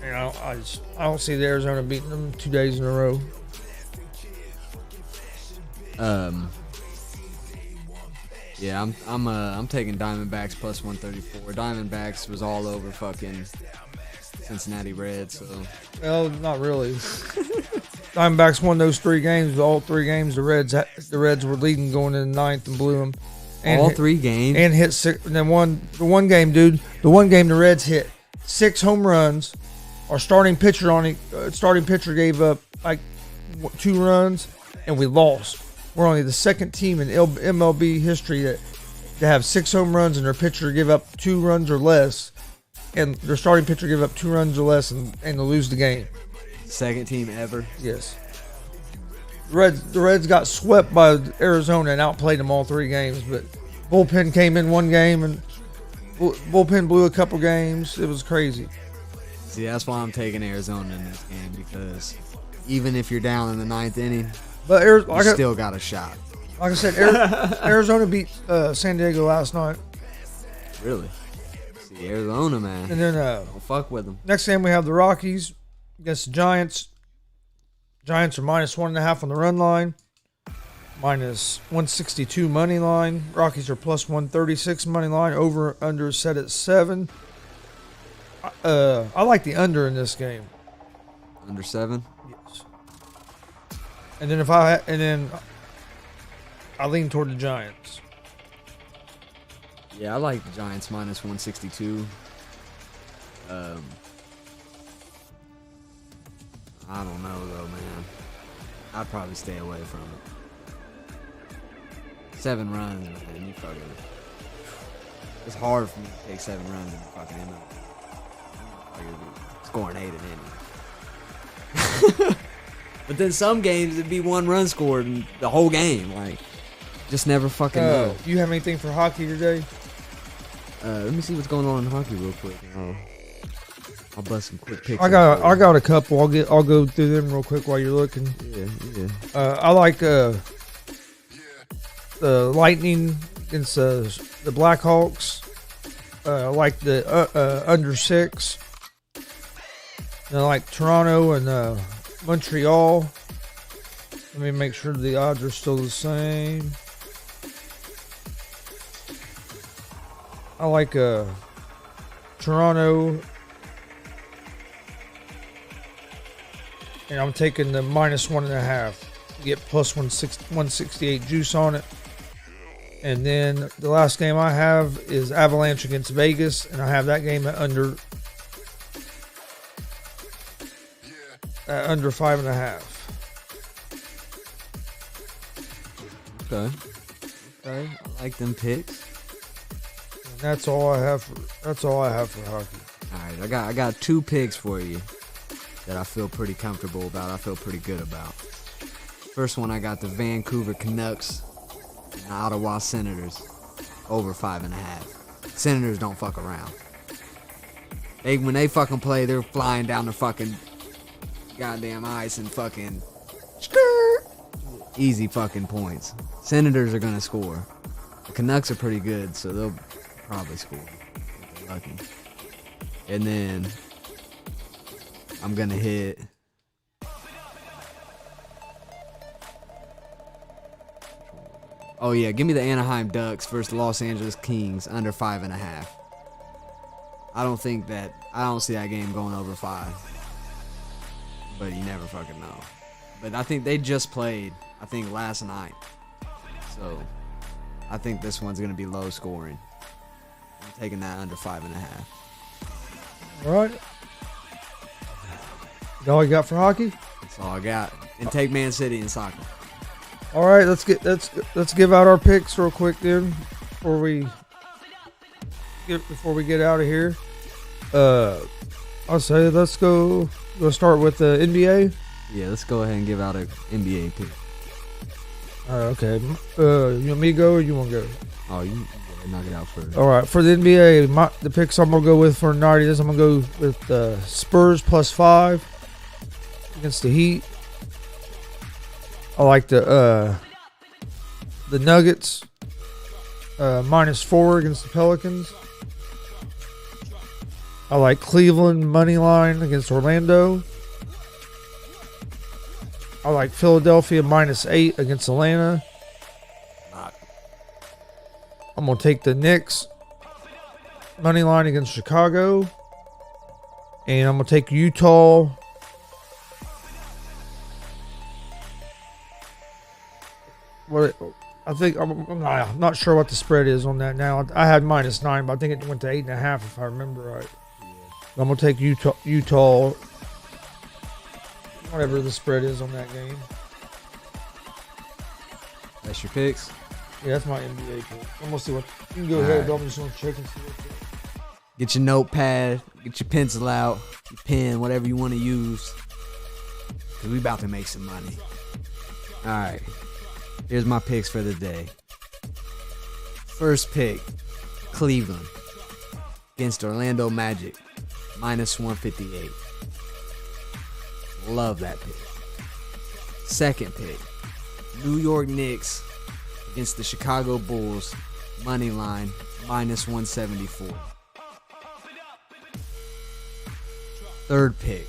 You know, I don't see the Arizona beating them 2 days in a row. Yeah, I'm taking Diamondbacks plus 134. Diamondbacks was all over fucking Cincinnati Reds, so. Well, not really. Diamondbacks won those 3 games. All 3 games, the Reds were leading going into the 9th and blew them. And all 3 games and hit 6. And then the one game the Reds hit 6 home runs. Our starting pitcher gave up like 2 runs, and we lost. We're only the second team in MLB history to have 6 home runs and their pitcher give up 2 runs or less, and their starting pitcher give up 2 runs or less and to lose the game. Second team ever. Yes. The Reds got swept by Arizona and outplayed them all 3 games, but bullpen came in 1 game and bullpen blew a couple games. It was crazy. See, that's why I'm taking Arizona in this game, because even if you're down in the 9th inning, but you still got a shot. Like I said, Arizona beat San Diego last night. Really? See, Arizona, man. And then don't fuck with them. Next game we have the Rockies against the Giants. Giants are minus 1.5 on the run line, minus 162 money line. Rockies are plus 136 money line. Over under set at 7. I like the under in this game. Under 7? Yes. And then I lean toward the Giants. Yeah, I like the Giants minus 162. I don't know though, man. I'd probably stay away from it. 7 runs, man. You fucking. It's hard for me to take 7 runs in the fucking MLB. Scoring 8 an inning. But then some games it'd be 1 run scored in the whole game. Like, just never fucking know. You have anything for hockey today? Let me see what's going on in hockey real quick. I'll bust some quick picks. I got a couple. I'll go through them real quick while you're looking. Yeah. I like the Lightning against the Blackhawks. I like the under 6. And I like Toronto and Montreal. Let me make sure the odds are still the same. I like Toronto. And I'm taking the minus 1.5. Get plus 168 juice on it. And then the last game I have is Avalanche against Vegas, and I have that game at under 5.5. Okay. I like them picks. And that's all I have for hockey. All right, I got 2 picks for you that I feel pretty comfortable about. I feel pretty good about. First one, I got the Vancouver Canucks and the Ottawa Senators over 5.5. Senators don't fuck around. When they fucking play, they're flying down the fucking goddamn ice and fucking easy fucking points. Senators are gonna score. The Canucks are pretty good, so they'll probably score if they're lucky. And then I'm gonna hit give me the Anaheim Ducks versus the Los Angeles Kings under 5.5. I don't see that game going over 5. But you never fucking know. But I think they just played, last night. So I think this one's gonna be low scoring. I'm taking that under 5.5. All right. Is that all you got for hockey? That's all I got. And take Man City in soccer. All right, let's give out our picks real quick then before we get out of here. I'll say let's go. We'll start with the NBA. Yeah, let's go ahead and give out an NBA pick. Okay. You want me to go or you want to go? Oh, you knock it out first. All right. For the NBA, the picks I'm gonna go with for tonight is I'm gonna go with Spurs +5 against the Heat. I like the Nuggets -4 against the Pelicans. I like Cleveland money line against Orlando. I like Philadelphia -8 against Atlanta. I'm going to take the Knicks money line against Chicago. And I'm going to take Utah. I'm not sure what the spread is on that now. I had -9, but I think it went to 8.5 if I remember right. I'm going to take Utah, whatever the spread is on that game. That's your picks? Yeah, that's my NBA pick. I'm going to see what... You can go ahead, but I'm just going to check and see what's it. Get your notepad, get your pencil out, your pen, whatever you want to use. Because we about to make some money. Alright. Here's my picks for the day. First pick, Cleveland against Orlando Magic, -158. Love that pick. Second pick, New York Knicks against the Chicago Bulls, money line, -174. Third pick,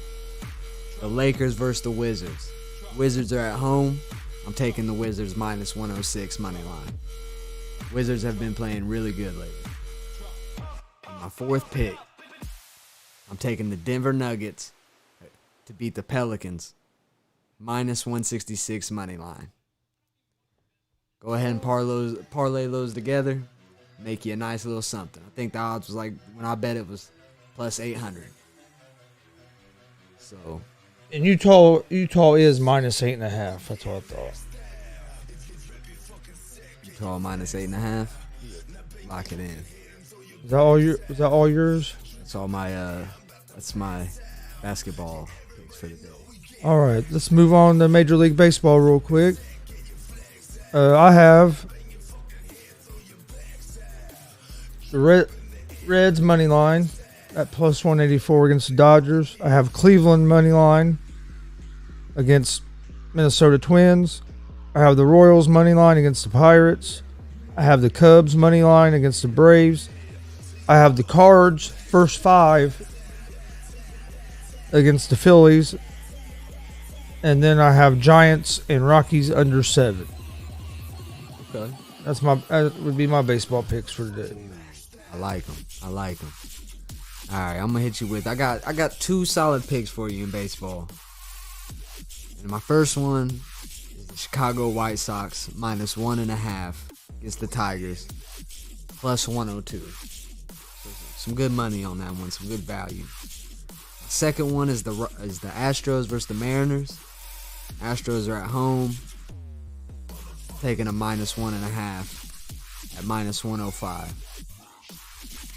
the Lakers versus the Wizards. Wizards are at home. I'm taking the Wizards -106 money line. Wizards have been playing really good lately. And my fourth pick, I'm taking the Denver Nuggets to beat the Pelicans, -166 money line. Go ahead and parlay those together, make you a nice little something. I think the odds was like, when I bet it was +800. So... And Utah is -8.5. That's what I thought. Utah -8.5. Lock it in. Is that all yours? That's all my that's my basketball picks for the day. All right, let's move on to Major League Baseball real quick. I have the Reds money line at +184 against the Dodgers. I have Cleveland money line against Minnesota Twins. I have the Royals money line against the Pirates. I have the Cubs money line against the Braves. I have the Cards first 5 against the Phillies. And then I have Giants and Rockies under 7. Okay. That would be my baseball picks for today. I like them. All right, I'm gonna hit you with. I got 2 solid picks for you in baseball. And my first one is the Chicago White Sox -1.5 against the Tigers, +102. So some good money on that one. Some good value. My second one is the Astros versus the Mariners. Astros are at home, taking a -1.5 at -105.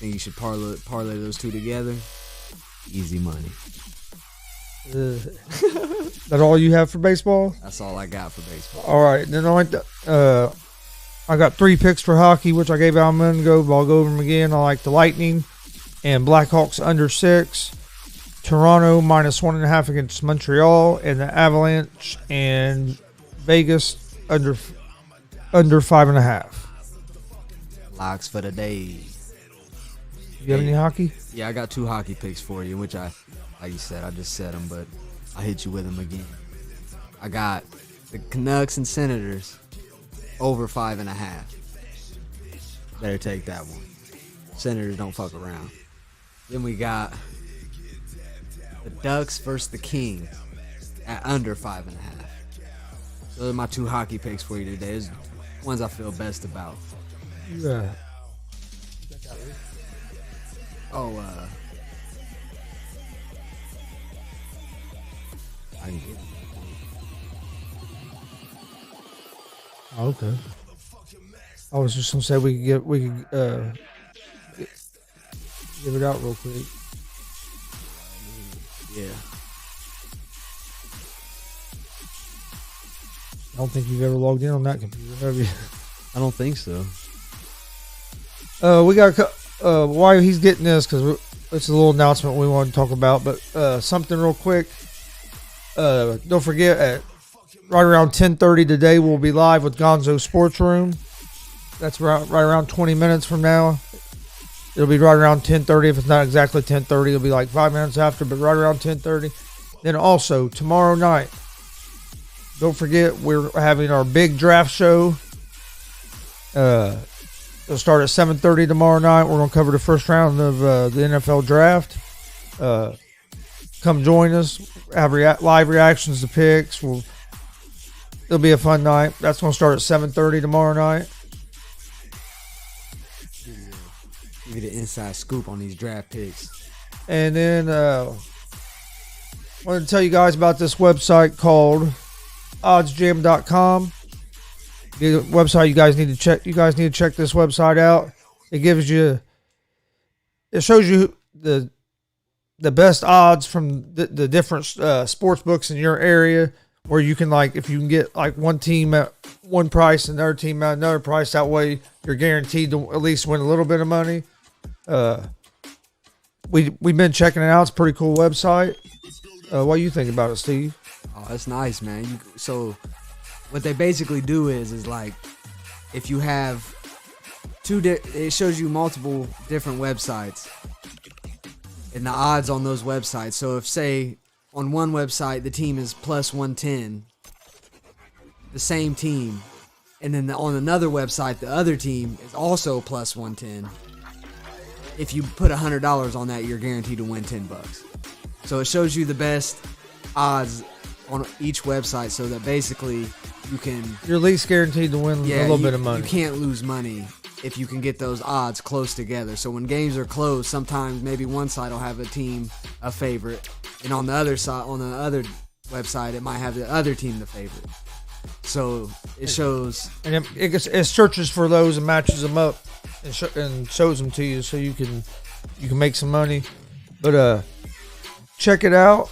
Think you should parlay those two together. Easy money. That all you have for baseball? That's all I got for baseball. All right, then I like I got 3 picks for hockey, which I gave out a minute ago, but I'll go over them again. I like the Lightning and Blackhawks under 6. Toronto minus 1.5 against Montreal, and the Avalanche and Vegas under 5.5. Locks for the day. You have any hockey? Yeah, I got 2 hockey picks for you, which like you said, I just said them, but I'll hit you with them again. I got the Canucks and Senators over 5.5. Better take that one. Senators don't fuck around. Then we got the Ducks versus the Kings at under 5.5. Those are my 2 hockey picks for you today. Those are the ones I feel best about. Yeah. Oh, I can get it. Okay. I was just gonna say we could give it out real quick. Yeah. I don't think you've ever logged in on that computer, have you? I don't think so. We got why he's getting this, because it's a little announcement we want to talk about, but something real quick. Don't forget, at right around 10:30 today, we'll be live with Gonzo Sports Room. That's right around 20 minutes from now. It'll be right around 10:30. If it's not exactly 10:30, it'll be like 5 minutes after, but right around 10:30. Then also, tomorrow night, don't forget, we're having our big draft show. It'll start at 7:30 tomorrow night. We're going to cover the first round of the NFL draft. Come join us. Have live reactions to picks. It'll be a fun night. That's going to start at 7:30 tomorrow night. Give you the inside scoop on these draft picks. And then I wanted to tell you guys about this website called oddsjam.com. The website you guys need to check. You guys need to check this website out. It shows you the best odds from the different sports books in your area, where you can, like, if you can get like one team at one price and another team at another price, that way you're guaranteed to at least win a little bit of money. We've been checking it out. It's a pretty cool website. What do you think about it, Steve? Oh, that's nice, man. So what they basically do is like, if you have it shows you multiple different websites and the odds on those websites. So if, say, on one website the team is plus 110, the same team, and then on another website the other team is also plus 110, if you put $100 on that, you're guaranteed to win $10. So it shows you the best odds on each website, so that basically you're at least guaranteed to win a little bit of money. You can't lose money if you can get those odds close together. So when games are close, sometimes maybe one side will have a team a favorite, and on the other side, on the other website, it might have the other team the favorite. So it shows, and it searches for those and matches them up and shows them to you, so you can make some money. But check it out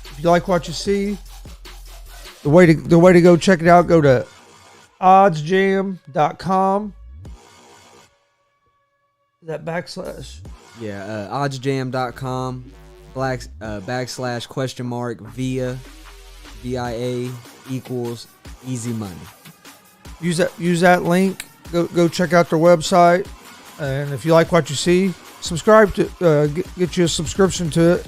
if you like what you see. The way to go check it out, go to oddsjam.com. That backslash. Yeah, oddsjam.com // via VIA equals easy money. Use that link. Go check out their website, and if you like what you see, subscribe to get you a subscription to it.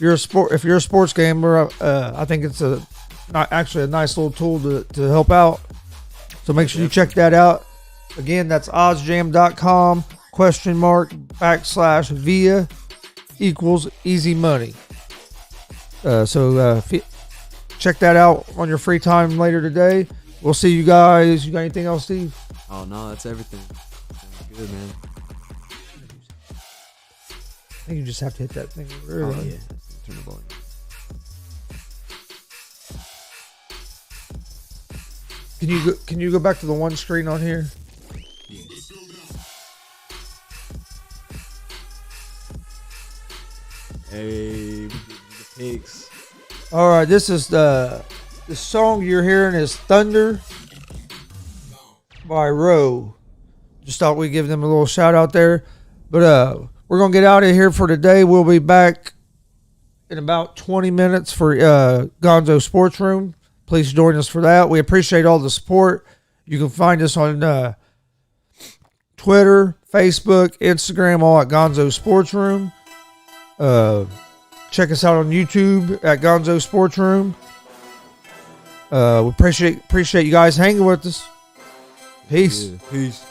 If you're a sports gambler, I think it's actually a nice little tool to help out. So make sure you check that out. Again, that's oddsjam.com / via equals easy money. So check that out on your free time later today. We'll see you guys. You got anything else, Steve? Oh, no, that's everything. Sounds good, man. I think you just have to hit that thing. Oh, yeah. Turn the volume. Can you go back to the one screen on here? Yeah. Hey, we get the picks. All right, this is the song you're hearing is Thunder by Roe. Just thought we'd give them a little shout out there. But we're going to get out of here for today. We'll be back in about 20 minutes for Gonzo Sports Room. Please join us for that. We appreciate all the support. You can find us on Twitter, Facebook, Instagram, all at Gonzo Sports Room. Check us out on YouTube at Gonzo Sports Room. We appreciate you guys hanging with us. Peace. Yeah, peace.